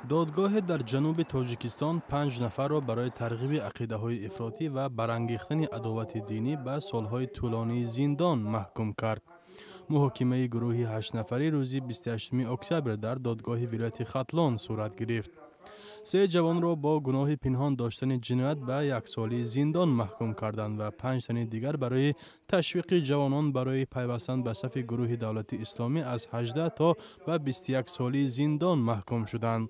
دادگاه در جنوب تاجیکستان 5 نفر را برای ترغیب عقیده‌های افراطی و برانگیختن عداوت دینی به سالهای طولانی زندان محکوم کرد. محاکمه گروهی 8 نفری روز 28 اکتبر در دادگاه ولایت ختلان صورت گرفت. 3 جوان را با گناه پنهان داشتن جنایت به 1 سال زندان محکوم کردند و 5 تن دیگر برای تشویق جوانان برای پیوستن به صف گروه دولت اسلامی از 18 تا به 21 سال زندان محکوم شدند.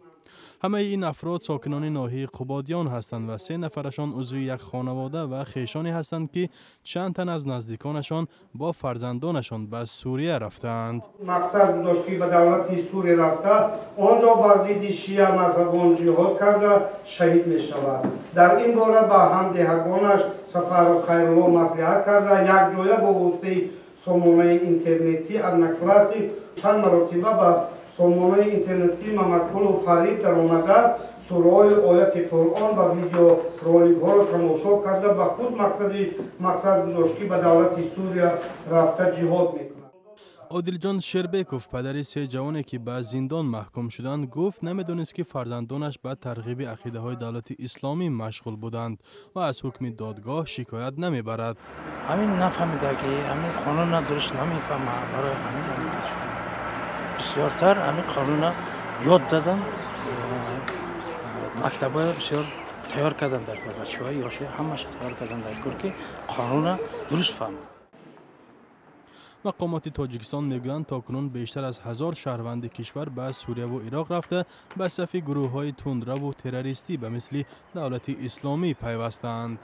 همه این افراد ساکنان ناحیه قبادیان هستند و 3 نفرشان عضو یک خانواده و خویشانی هستند که چند تن از نزدیکانشان با فرزندانشان به سوریه رفتند. مقصد داشت که به دولت سوریه رفته آنجا بر ضد شیعه مذهبان جهاد کرده شهید می شود. در این باره با همدهگانش سفر خیرالله مصلحت کرده یک جایه با واسطه سامانه اینترنتی از نکلاستی چند مرتبه با سامانه اینترنتی محمدپور و فرید در آمده سوره‌های آیت قرآن و ویدیو رولیک ها را تماشا کرده به خود مقصد گذاشت که به دولت سوریه رفته جهاد میکند. عادلجان شربیکوف پدر 3 جوانی که به زندان محکوم شدند گفت نمیدونست که فرزندانش به ترغیب عقیده های دولت اسلامی مشغول بودند و از حکم دادگاه شکایت نمیبرد. همین نفهمیده که همین قانون درست نمیفهمه، برای همین بسیارتر همین قانون یاد دادن، مکتبای بسیار تیار کردن در کار، بچه‌های یاشه همش تیار کردن در کار که قانون درست فهمه. مقامات تاجیکستان میگویند تاکنون بیشتر از 1000 شهروند کشور به سوریه و عراق رفته به صف گروه‌های تندرو و تروریستی به مثل دولت اسلامی پیوستند.